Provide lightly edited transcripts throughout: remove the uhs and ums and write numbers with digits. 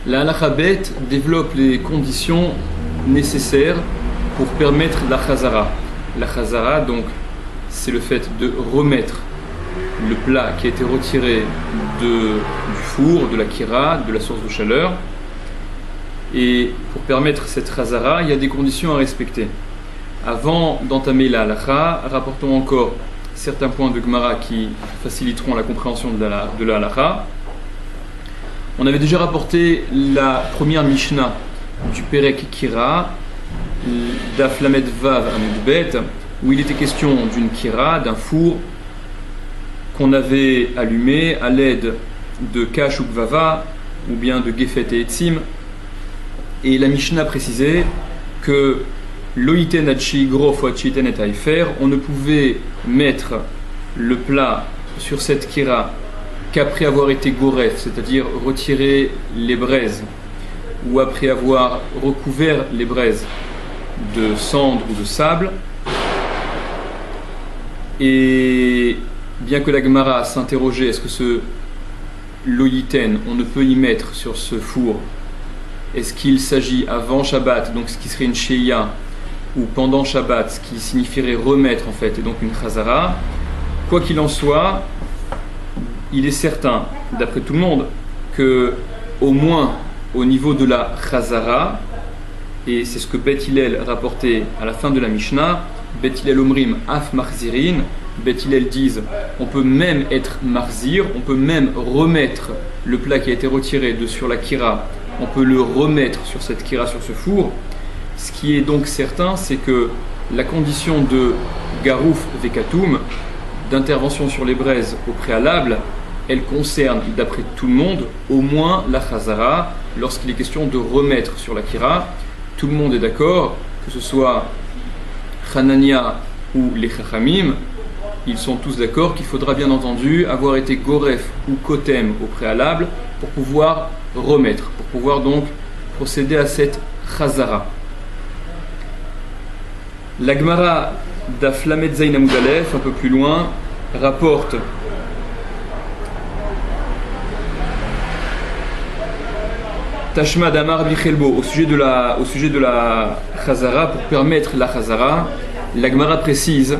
La halakha bet développe les conditions nécessaires pour permettre la chazara. La chazara, donc, c'est le fait de remettre le plat qui a été retiré du four, de la kira, de la source de chaleur. Et pour permettre cette chazara, il y a des conditions à respecter. Avant d'entamer la halakha, rapportons encore certains points de Gemara qui faciliteront la compréhension de la halakha. On avait déjà rapporté la première Mishnah du Perek Kira, Daf Lamed Vav Amud Bet, où il était question d'une kira, d'un four qu'on avait allumé à l'aide de Kash ou Gvava, ou bien de Gefet et Etzim. Et la Mishnah précisait que Loïten Hachi Grof ou Hachiten et Haïfer, on ne pouvait mettre le plat sur cette kira qu'après avoir été goref, c'est-à-dire retirer les braises, ou après avoir recouvert les braises de cendre ou de sable. Et bien que la Gemara s'interrogeait, est-ce que ce loïten, on ne peut y mettre sur ce four, est-ce qu'il s'agit avant Shabbat, donc ce qui serait une sheia, ou pendant Shabbat, ce qui signifierait remettre en fait, et donc une chazara. Quoi qu'il en soit, il est certain, d'après tout le monde, que au moins au niveau de la chazara, et c'est ce que Bet Hillel rapportait à la fin de la Mishnah, Bet Hillel Omrim Af Marzirin, Bet Hillel disent on peut même être marzir, on peut même remettre le plat qui a été retiré de sur la kira, on peut le remettre sur cette kira, sur ce four. Ce qui est donc certain, c'est que la condition de Garouf Vekatum, d'intervention sur les braises au préalable, elle concerne, d'après tout le monde, au moins la chazara, lorsqu'il est question de remettre sur la kira. Tout le monde est d'accord, que ce soit Hanania ou les Chachamim, ils sont tous d'accord qu'il faudra bien entendu avoir été goref ou kotem au préalable pour pouvoir remettre, pour pouvoir donc procéder à cette chazara. La Gemara Daf Lamed Zayin Amud Aleph, un peu plus loin, rapporte Tashma d'Amar Bichelbo au sujet de la chazara, pour permettre la chazara. La Gemara précise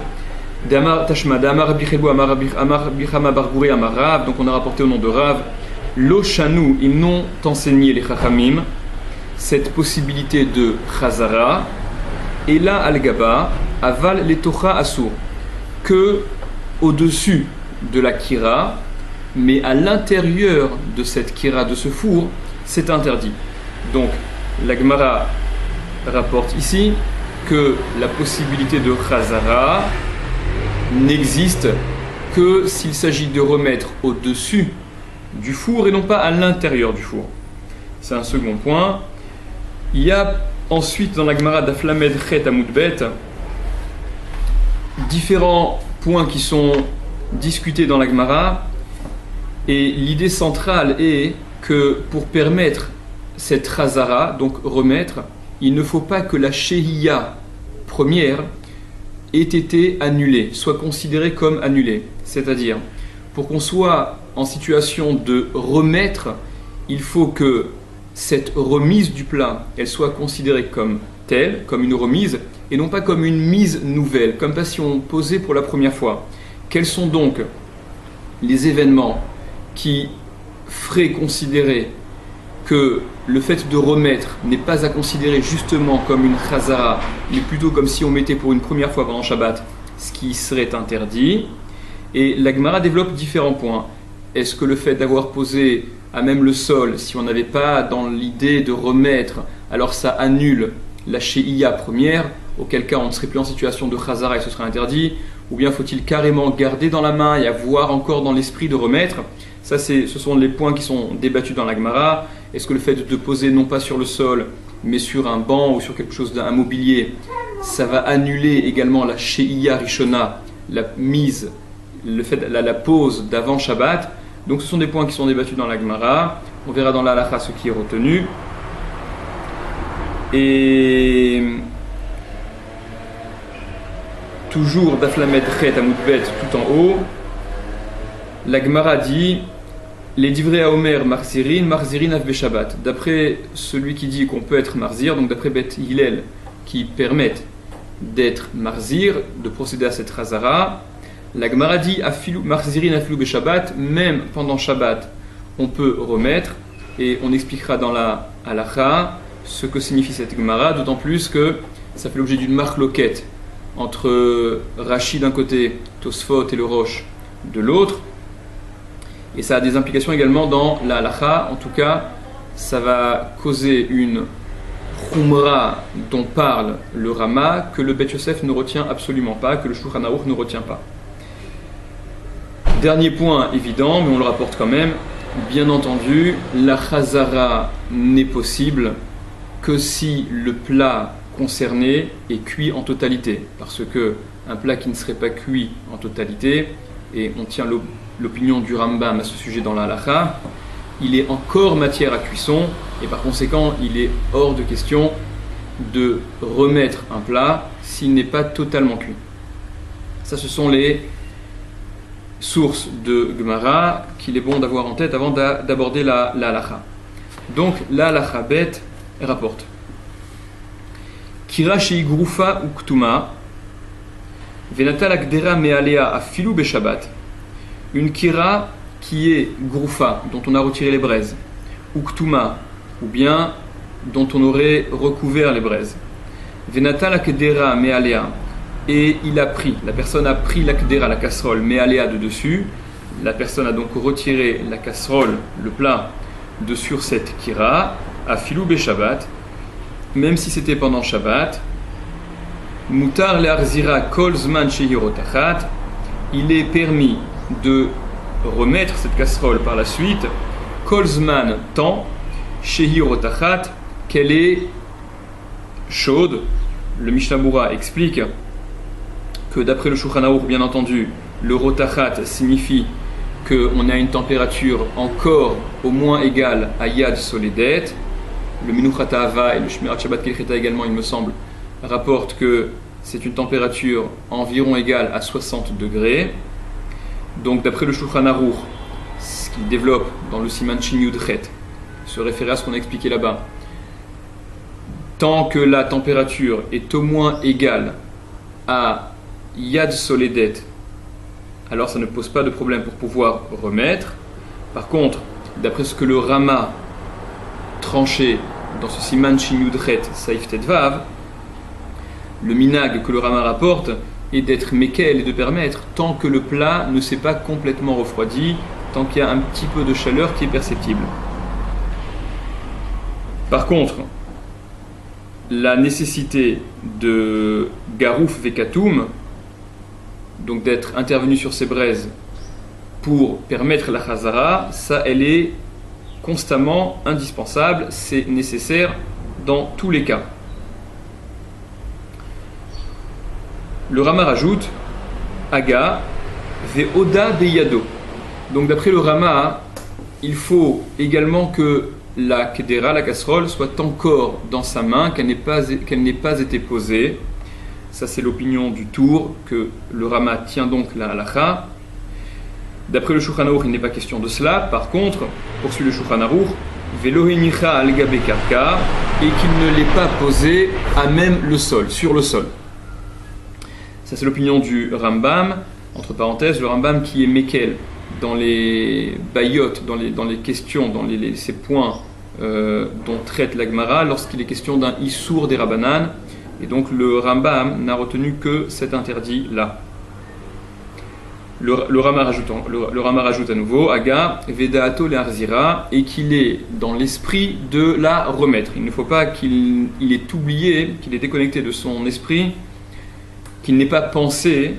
Tashma d'Amar Bichelbo Amar Bichama Bargouri Amar Rav, donc on a rapporté au nom de Rav, Lo Shanu, ils n'ont enseigné les Chachamim cette possibilité de chazara, et là al-Gaba, aval letocha asur, que au-dessus de la kira, mais à l'intérieur de cette kira, de ce four, c'est interdit. Donc, la Gemara rapporte ici que la possibilité de chazara n'existe que s'il s'agit de remettre au-dessus du four et non pas à l'intérieur du four. C'est un second point. Il y a ensuite dans la Gemara Daf Lamed Chet Amud Bet différents points qui sont discutés dans la Gemara, et l'idée centrale est que pour permettre cette chazara, donc remettre, il ne faut pas que la shehiya première ait été annulée, soit considérée comme annulée. C'est-à-dire, pour qu'on soit en situation de remettre, il faut que cette remise du plat, elle soit considérée comme telle, comme une remise, et non pas comme une mise nouvelle, comme pas si on posait pour la première fois. Quels sont donc les événements qui ferait considérer que le fait de remettre n'est pas à considérer justement comme une chazara, mais plutôt comme si on mettait pour une première fois pendant Shabbat, ce qui serait interdit. Et la Gemara développe différents points. Est-ce que le fait d'avoir posé à même le sol, si on n'avait pas dans l'idée de remettre, alors ça annule la shehiya première, auquel cas on ne serait plus en situation de chazara et ce serait interdit, ou bien faut-il carrément garder dans la main et avoir encore dans l'esprit de remettre? Ça, ce sont les points qui sont débattus dans la Gemara. Est-ce que le fait de poser non pas sur le sol, mais sur un banc ou sur quelque chose d'un mobilier, ça va annuler également la shehiya rishona, la mise, le fait, la pose d'avant Shabbat? Donc ce sont des points qui sont débattus dans la Gemara. On verra dans la halakha ce qui est retenu. Et toujours Daf Lamed Chet Amud Bet tout en haut, la Gemara dit Les divrei Omer marzirin af beshabbat. D'après celui qui dit qu'on peut être marzir, donc d'après Bet Hillel, qui permettent d'être marzir, de procéder à cette razara, la Gemara dit marzirin afilu beshabbat, même pendant Shabbat, on peut remettre, et on expliquera dans la halacha ce que signifie cette Gemara, d'autant plus que ça fait l'objet d'une marloquette entre Rashi d'un côté, Tosfot et le Rosh de l'autre. Et ça a des implications également dans la halacha. En tout cas, ça va causer une khumra dont parle le Rama, que le Bet Yosef ne retient absolument pas, que le Shulchan Aruch ne retient pas. Dernier point évident, mais on le rapporte quand même, bien entendu, la chazara n'est possible que si le plat concerné est cuit en totalité. Parce que un plat qui ne serait pas cuit en totalité, et on tient l'opinion du Rambam à ce sujet dans la halacha, il est encore matière à cuisson, et par conséquent, il est hors de question de remettre un plat s'il n'est pas totalement cuit. Ça, ce sont les sources de Gemara qu'il est bon d'avoir en tête avant d'aborder la halacha. Donc, la halacha bête rapporte Kira shei grufa ou ktuma venatal akdera mealea afilu beshabbat. Une kira qui est grufa, dont on a retiré les braises, ou ktuma, ou bien dont on aurait recouvert les braises. Venatal akdera mealea, et il a pris, la personne a pris l'akdera, la casserole, mealea de dessus. La personne a donc retiré la casserole, le plat, de sur cette kira, afilu beshabbat, même si c'était pendant Shabbat. Mutar le'arzira kol zman shehi rotachat, il est permis de remettre cette casserole par la suite, kol zman, tant, shehi rotachat, qu'elle est chaude. Le Mishnah Berurah explique que d'après le Shulchan Aruch, bien entendu, le rotachat signifie qu'on a une température encore au moins égale à Yad Soledet. Le Minuchat Hava et le Shmirat Shabbat Kilcheta également, il me semble, rapportent que c'est une température environ égale à 60 degrés. Donc d'après le Shulchan Aruch, ce qu'il développe dans le Siman Shin Yud Chet, se référer à ce qu'on a expliqué là-bas, tant que la température est au moins égale à Yad Soledet, alors ça ne pose pas de problème pour pouvoir remettre. Par contre, d'après ce que le Rama tranché dans ce Siman Shin Yud Chet Saif Tetvav, le minag que le Rama rapporte est d'être mekel et de permettre tant que le plat ne s'est pas complètement refroidi, tant qu'il y a un petit peu de chaleur qui est perceptible. Par contre, la nécessité de garouf vekatum, donc d'être intervenu sur ces braises pour permettre la chazara, ça elle est constamment indispensable, c'est nécessaire dans tous les cas. Le Rama rajoute Aga ve'oda beyado. Donc d'après le Rama, il faut également que la kedera, la casserole, soit encore dans sa main, qu'elle n'ait pas été posée. Ça c'est l'opinion du Tour, que le Rama tient donc la halacha. D'après le Shulchan Aruch, il n'est pas question de cela. Par contre, poursuit le Shulchan Aruch, Velo henicha al gabe karka, et qu'il ne l'ait pas posé à même le sol, sur le sol. Ça c'est l'opinion du Rambam, entre parenthèses, le Rambam qui est mekel dans les bayot, dans les questions, dans ces points dont traite la Gemara, lorsqu'il est question d'un issour des Rabbanan, et donc le Rambam n'a retenu que cet interdit-là. Le Rama rajoute à nouveau Aga Vedaato le Arzira, et qu'il est dans l'esprit de la remettre. Il ne faut pas qu'il ait oublié, qu'il ait déconnecté de son esprit, qu'il n'ait pas pensé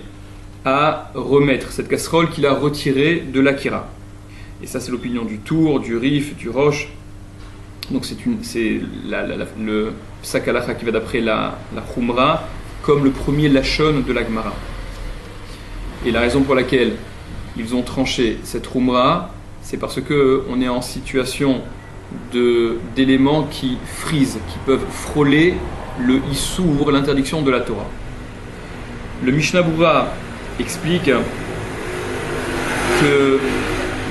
à remettre cette casserole qu'il a retirée de l'Akira. Et ça, c'est l'opinion du Tour, du Rif, du Roche. Donc c'est le Psak Halacha qui va d'après la Khumra, comme le premier Lachon de la Gemara. Et la raison pour laquelle ils ont tranché cette Khumra, c'est parce qu'on est en situation d'éléments qui frisent, qui peuvent frôler le Issour, l'interdiction de la Torah. Le Mishnah Berurah explique que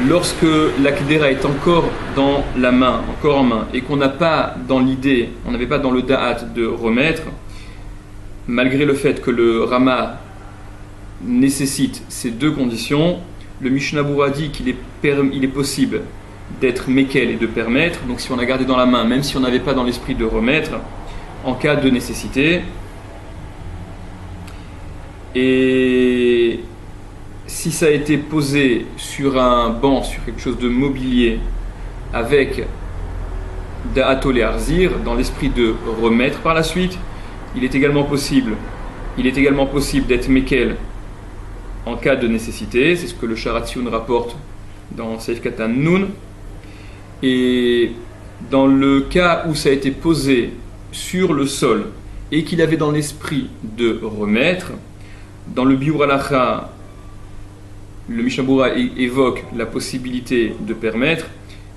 lorsque la Kedera est encore dans la main, encore en main, et qu'on n'a pas dans l'idée, on n'avait pas dans le Da'at de remettre, malgré le fait que le Rama nécessite ces deux conditions, le Mishnah Berurah dit qu'il est possible d'être Mekel et de permettre, donc si on a gardé dans la main, même si on n'avait pas dans l'esprit de remettre, en cas de nécessité. Et si ça a été posé sur un banc, sur quelque chose de mobilier, avec Da'ato le Arzir, dans l'esprit de remettre par la suite, il est également possible d'être Mekel en cas de nécessité. C'est ce que le Sharatzion rapporte dans Seif Katan Nun. Et dans le cas où ça a été posé sur le sol et qu'il avait dans l'esprit de remettre, dans le Biur Halacha, le Mishnah Berurah évoque la possibilité de permettre,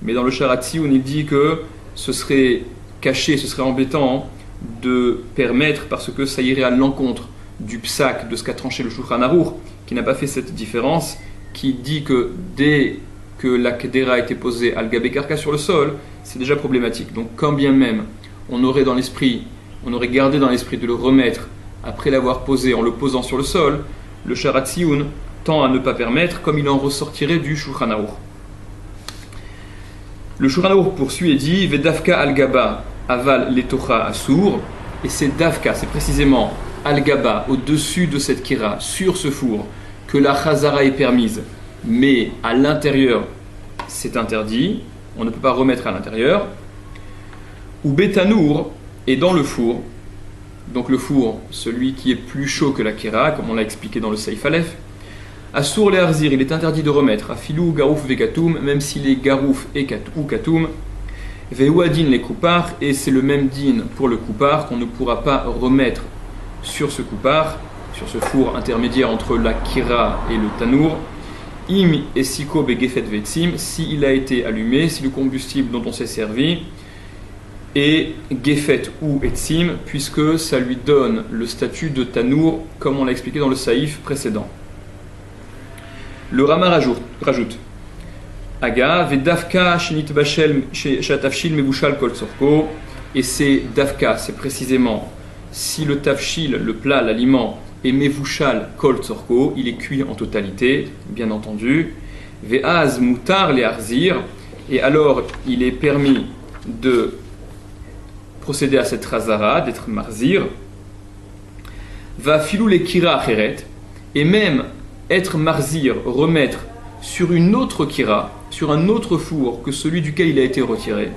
mais dans le Sharatzion, il dit que ce serait caché, ce serait embêtant de permettre parce que ça irait à l'encontre du psak, de ce qu'a tranché le Shulchan Aruch, qui n'a pas fait cette différence, qui dit que dès que la Kedera a été posée al gabé karka sur le sol, c'est déjà problématique. Donc quand bien même on aurait gardé dans l'esprit de le remettre après l'avoir posé en le posant sur le sol, le Sharatzion tend à ne pas permettre, comme il en ressortirait du Shulchan Aruch. Le Shulchan Aruch poursuit et dit Vedafka al-gaba aval letocha assour, et c'est Dafka, c'est précisément al-gaba, au-dessus de cette kira, sur ce four, que la chazara est permise, mais à l'intérieur c'est interdit, on ne peut pas remettre à l'intérieur. Ou betanour, et dans le four, donc le four, celui qui est plus chaud que la kira, comme on l'a expliqué dans le Seif Aleph, Assour le Arzir, il est interdit de remettre à filou, garouf, vekatoum, même s'il est garouf ou katoum, veuadin les koupars, et c'est le même din pour le koupar qu'on ne pourra pas remettre sur ce koupar, sur ce four intermédiaire entre la kira et le tanour, im et siko begefet vetsim, s'il a été allumé, si le combustible dont on s'est servi est gefet ou etsim, puisque ça lui donne le statut de tanour, comme on l'a expliqué dans le saïf précédent. Le Rama rajoute Aga, Vedafka, Shinit Bachel, Shatafshil, Mebushal, Kol Tzorko, et c'est Dafka, c'est précisément si le tafshil, le plat, l'aliment, est Mevushal, Kol Tzorko, il est cuit en totalité, bien entendu. Ve'az, Mutar, les Arzir, et alors il est permis de procéder à cette razara, d'être marzir. Va filou les kira acheret, et même être marzir, remettre sur une autre kira, sur un autre four que celui duquel il a été retiré.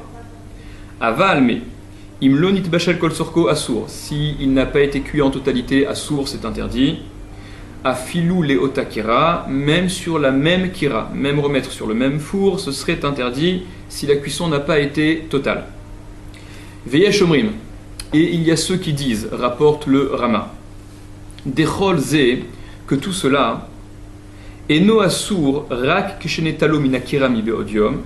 Aval, mais imlonit bachel kol sorko assour, s'il n'a pas été cuit en totalité, assour c'est interdit. Afilou les otakira, même sur la même kira, même remettre sur le même four, ce serait interdit si la cuisson n'a pas été totale. Veyesh omrim, et il y a ceux qui disent, rapporte le Rama, dechol ze, que tout cela, eno assour rak kishenetalo minakira mi beodium,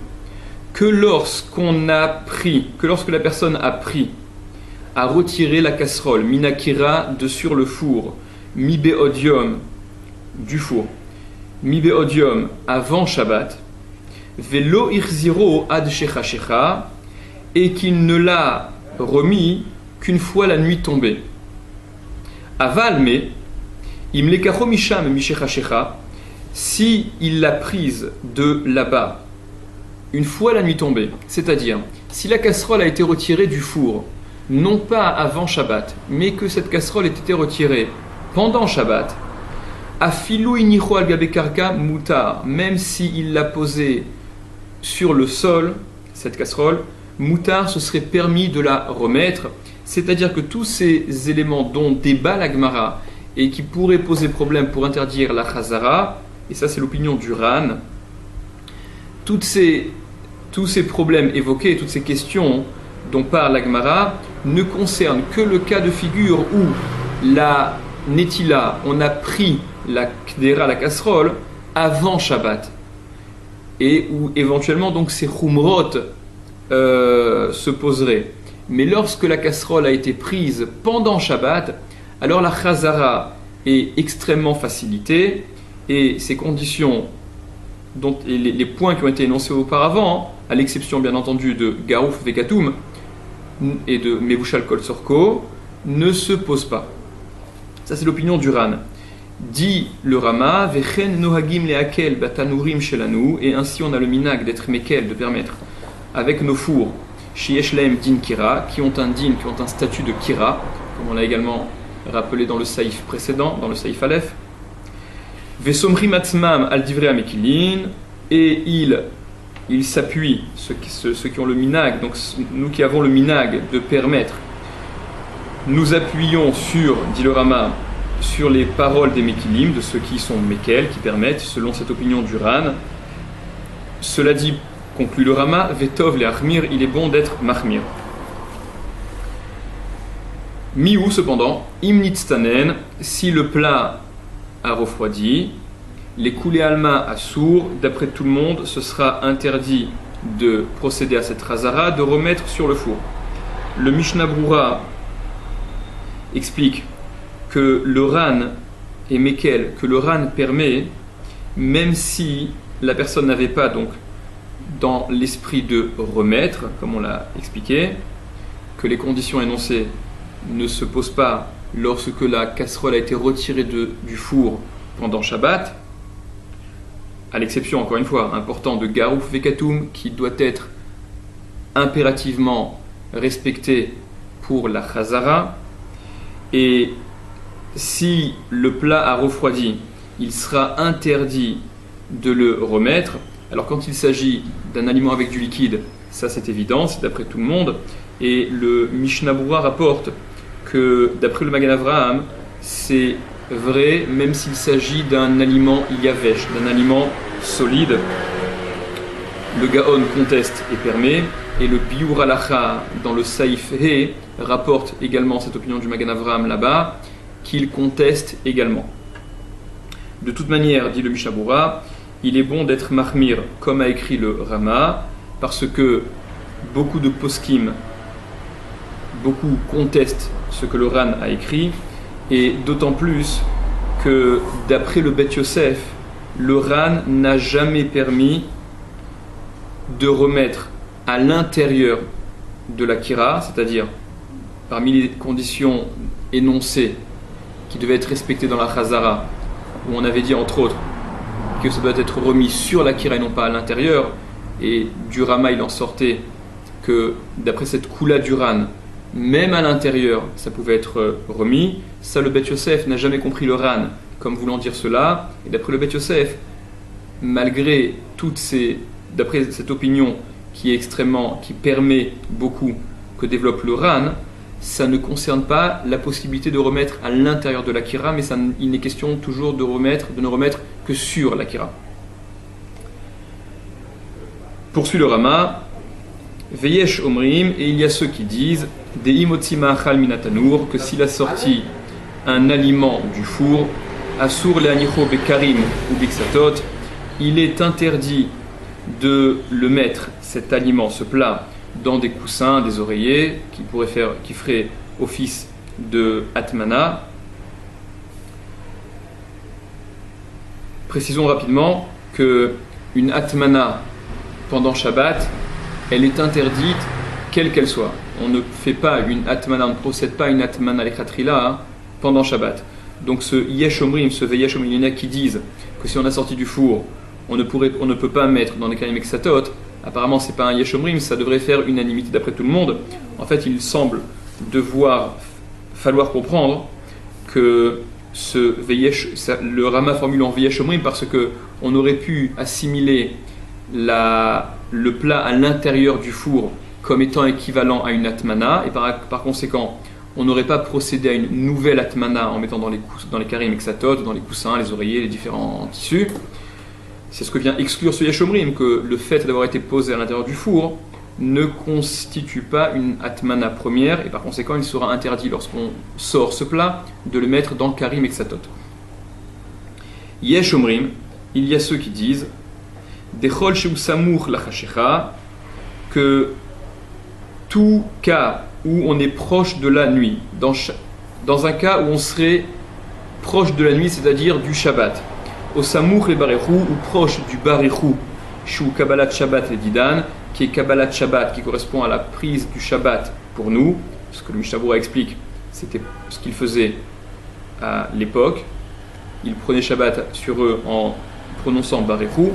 que lorsque la personne a pris à retirer la casserole minakira de sur le four, mi beodium du four, mi beodium avant Shabbat, velo irziro ad shecha shecha, et qu'il ne l'a remis qu'une fois la nuit tombée. Aval mais imlekacho misham mishecha shecha, si il l'a prise de là-bas une fois la nuit tombée, c'est-à-dire si la casserole a été retirée du four non pas avant Shabbat, mais que cette casserole ait été retirée pendant Shabbat, afilou inicho al gabe karka mutar, même s'il l'a posée sur le sol, cette casserole, mutar, ce serait permis de la remettre, c'est-à-dire que tous ces éléments dont débat la Gemara et qui pourraient poser problème pour interdire la chazara, et ça c'est l'opinion du Ran, tous ces problèmes évoqués, toutes ces questions dont parle la Gemara ne concernent que le cas de figure où la netila, on a pris la kdera, la casserole, avant Shabbat, et où éventuellement donc ces chumrot se poseraient. Mais lorsque la casserole a été prise pendant Shabbat, alors la chazara est extrêmement facilitée, et ces conditions et les points qui ont été énoncés auparavant, à l'exception bien entendu de Garouf Vekatum et de Mevushal Kol Sorko, ne se posent pas. Ça c'est l'opinion du Ran. Dit le Rama, Vechen nohagim leakel batanurim shelanu, et ainsi on a le minag d'être mekel, de permettre, avec nos fours, sheyesh lahem din kira, qui ont un din, qui ont un statut de kira, comme on l'a également rappelé dans le saïf précédent, dans le saïf Aleph. Vesomrim atzmam al divrei amekilin, et ils s'appuient, ceux qui ont le minag, donc nous qui avons le minag de permettre, nous appuyons sur, dit le Rama, sur les paroles des Mekilim, de ceux qui sont Mekel, qui permettent, selon cette opinion du Ran. Cela dit, conclut le Rama, Vetov le Achmir, il est bon d'être Mahmir. Miou, cependant, Imnitztanen, si le plat a refroidi, les coulées alma à sourd, d'après tout le monde, ce sera interdit de procéder à cette razara, de remettre sur le four. Le Mishnah Brura explique que le Ran et Mekel, que le Ran permet, même si la personne n'avait pas donc dans l'esprit de remettre, comme on l'a expliqué, que les conditions énoncées ne se posent pas lorsque la casserole a été retirée du four pendant Shabbat, à l'exception, encore une fois, important de Garouf Vekatum, qui doit être impérativement respecté pour la Chazara, et si le plat a refroidi, il sera interdit de le remettre. Alors quand il s'agit d'un aliment avec du liquide, ça c'est évident, c'est d'après tout le monde. Et le Mishnah Brura rapporte que d'après le Magen Avraham, c'est vrai même s'il s'agit d'un aliment yavesh, d'un aliment solide. Le Gaon conteste et permet, et le Biur Halacha dans le Saïf He rapporte également cette opinion du Magen Avraham là-bas, qu'il conteste également. De toute manière, dit le Mishnah Brura, il est bon d'être mahmir, comme a écrit le Rama, parce que beaucoup de poskim, beaucoup contestent ce que le Ran a écrit, et d'autant plus que d'après le Bet Yosef, le Ran n'a jamais permis de remettre à l'intérieur de la kira, c'est-à-dire parmi les conditions énoncées qui devaient être respectées dans la Chazara, où on avait dit entre autres que ça doit être remis sur la kira et non pas à l'intérieur, et du Rama il en sortait que d'après cette koula du Ran, même à l'intérieur ça pouvait être remis. Ça, le Bet Yosef n'a jamais compris le Ran comme voulant dire cela, et d'après le Bet Yosef, malgré d'après cette opinion qui permet beaucoup, que développe le Ran, ça ne concerne pas la possibilité de remettre à l'intérieur de la kira, mais il n'est question toujours de ne remettre que sur la kira. Poursuit le Rama, Veyesh Omrim, et il y a ceux qui disent Dei Motzima Achal Minatanour, que s'il a sorti un aliment du four, Asur Leanicho Bekarim ou Biksatot, il est interdit de le mettre, cet aliment, ce plat, dans des coussins, des oreillers, qui feraient office de atmana. Précisons rapidement que une atmana pendant Shabbat, elle est interdite quelle qu'elle soit. On ne fait pas une atmana, on ne procède pas une atmana lechatrila pendant Shabbat. Donc ce yesh omrim, ce veyesh omrim, il y en a qui disent que si on a sorti du four, on ne peut pas mettre dans les karim exatot. Apparemment, c'est pas un yesh omrim, ça devrait faire unanimité d'après tout le monde. En fait, il semble falloir comprendre que le Rama formule en veyesh omrim parce que on aurait pu assimiler le plat à l'intérieur du four comme étant équivalent à une atmana, et par conséquent, on n'aurait pas procédé à une nouvelle atmana en mettant dans les karim exatot, dans les coussins, les oreillers, les différents tissus. C'est ce que vient exclure ce yesh omrim, que le fait d'avoir été posé à l'intérieur du four ne constitue pas une atmana première, et par conséquent il sera interdit lorsqu'on sort ce plat de le mettre dans le karim exatot. Yesh omrim, il y a ceux qui disent Dechol sheu samour lachashecha, que tout cas où on est proche de la nuit, dans un cas où on serait proche de la nuit, c'est-à-dire du Shabbat, au Samour et Barechou, ou proche du Barechou, Shu Kabbalat Shabbat et Didan, qui est Kabbalat Shabbat, qui correspond à la prise du Shabbat pour nous, ce que le Mishnah Berurah explique, c'était ce qu'il faisait à l'époque. Il prenait Shabbat sur eux en prononçant Barechou.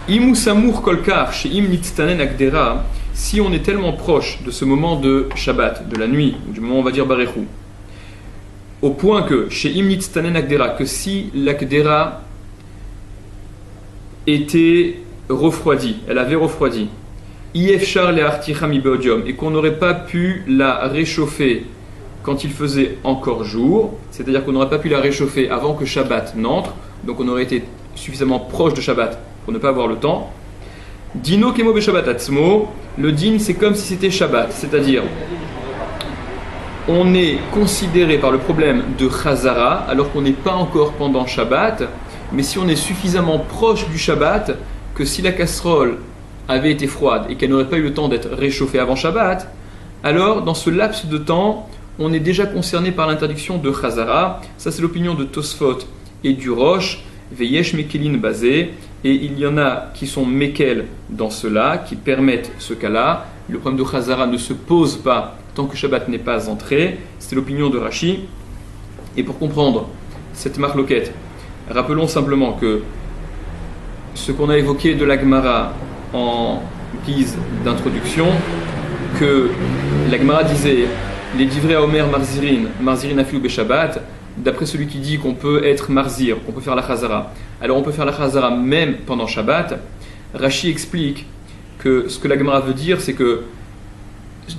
Imu Samour Kolkar, chez Im Nitztanen Akdera, si on est tellement proche de ce moment de Shabbat, de la nuit, ou du moment où on va dire Barechou, au point que, chez Im Nitztanen Akdera, que si l'Akdera était refroidie, elle avait refroidi, Iefchar le Articha mi Beodium, et qu'on n'aurait pas pu la réchauffer quand il faisait encore jour, c'est-à-dire qu'on n'aurait pas pu la réchauffer avant que Shabbat n'entre, donc on aurait été suffisamment proche de Shabbat pour ne pas avoir le temps. Dino kemo be Shabbat atzmo, le din c'est comme si c'était Shabbat, c'est-à-dire on est considéré par le problème de Chazara alors qu'on n'est pas encore pendant Shabbat, mais si on est suffisamment proche du Shabbat que si la casserole avait été froide et qu'elle n'aurait pas eu le temps d'être réchauffée avant Shabbat, alors dans ce laps de temps, on est déjà concerné par l'interdiction de Chazara. Ça c'est l'opinion de Tosfot et du Roche, Veyesh Mekelin basé, et il y en a qui sont Mekel dans cela, qui permettent ce cas-là. Le problème de Chazara ne se pose pas tant que Shabbat n'est pas entré. C'est l'opinion de Rashi. Et pour comprendre cette marloquette, rappelons simplement que ce qu'on a évoqué de la Gemara en guise d'introduction, que la Gemara disait les divrei Omer Marzirin afilu beshabbat, d'après celui qui dit qu'on peut être marzir, qu'on peut faire la chazara. Alors on peut faire la chazara même pendant Shabbat. Rashi explique que ce que la Gemara veut dire, c'est que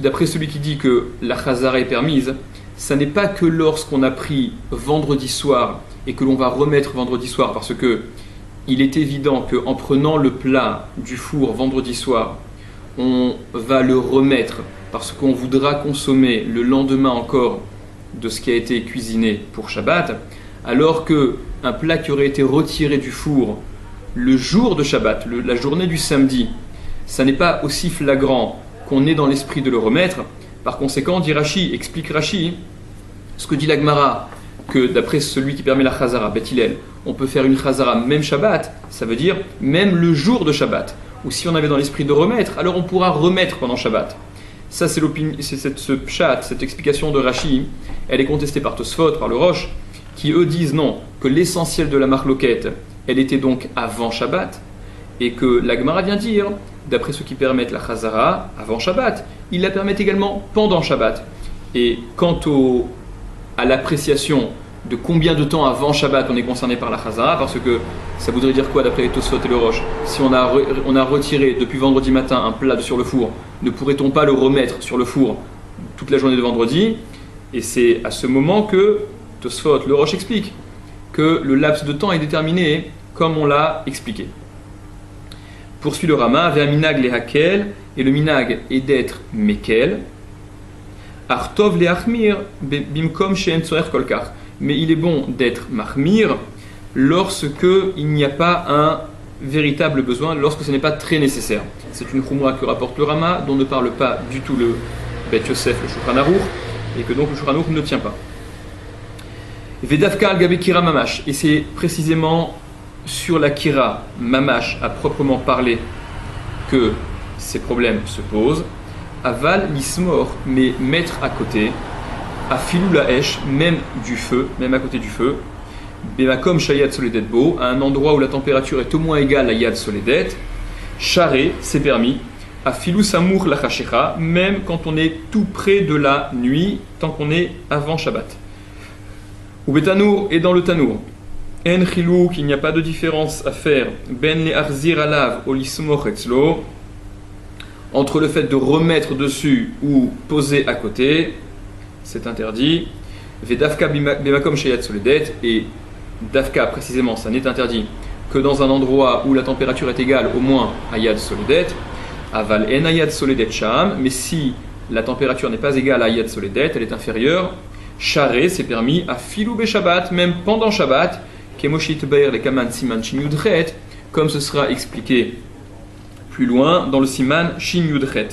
d'après celui qui dit que la chazara est permise, ça n'est pas que lorsqu'on a pris vendredi soir et que l'on va remettre vendredi soir, parce que il est évident qu'en prenant le plat du four vendredi soir, on va le remettre parce qu'on voudra consommer le lendemain encore de ce qui a été cuisiné pour Shabbat, alors qu'un plat qui aurait été retiré du four le jour de Shabbat, la journée du samedi, ça n'est pas aussi flagrant qu'on est dans l'esprit de le remettre. Par conséquent, dit Rashi, explique Rashi, ce que dit la Gemara, que d'après celui qui permet la Chazara, Beth Hillel, on peut faire une Chazara même Shabbat, ça veut dire même le jour de Shabbat. Ou si on avait dans l'esprit de remettre, alors on pourra remettre pendant Shabbat. Ça, c'est ce pshat, cette explication de Rashi, elle est contestée par Tosfot, par le Roche, qui eux disent non, que l'essentiel de la marloquette, elle était donc avant Shabbat, et que la Gemara vient dire, d'après ceux qui permettent la Chazara avant Shabbat, ils la permettent également pendant Shabbat. Et quant à l'appréciation de combien de temps avant Shabbat on est concerné par la Chazara, parce que ça voudrait dire quoi d'après les Tosfot et le Roche? Si on a retiré depuis vendredi matin un plat sur le four, ne pourrait-on pas le remettre sur le four toute la journée de vendredi? Et c'est à ce moment que Tosfot, le Roche explique que le laps de temps est déterminé comme on l'a expliqué. Poursuit le Rama, Ve'a minag le hakel, et le minag est d'être mekel, Artov le achmir bimkom she'en tzorer kolkar. Mais il est bon d'être mahmir lorsque il n'y a pas un véritable besoin, lorsque ce n'est pas très nécessaire. C'est une khumra que rapporte le Rama, dont ne parle pas du tout le Beth Yosef, le Shulchan Aruch, et que donc le Shulchan Aruch ne tient pas. Vedavka al-gabe kira mamash, et c'est précisément sur la kira mamash à proprement parler que ces problèmes se posent. Aval l'ismor, mais mettre à côté, à filou la esh, même du feu, même à côté du feu, bemakom shayad soledet bo, à un endroit où la température est au moins égale à yad soledet, charé, c'est permis, à filou samour la chashecha, même quand on est tout près de la nuit, tant qu'on est avant Shabbat. Ou betanour, et dans le tanour, en chilou, qu'il n'y a pas de différence à faire, ben le arzir alav o lismor etzlo, entre le fait de remettre dessus ou poser à côté, c'est interdit. Vedavka bemakom sheyad soledet, et Dafka précisément, ça n'est interdit que dans un endroit où la température est égale au moins à yad soledet. Aval en ayad soledet sham, mais si la température n'est pas égale à yad soledet, elle est inférieure, charé, c'est permis, à filou be Shabbat, même pendant Shabbat, kemoshit beir le kaman siman shin yudret, comme ce sera expliqué plus loin dans le siman shin yudret.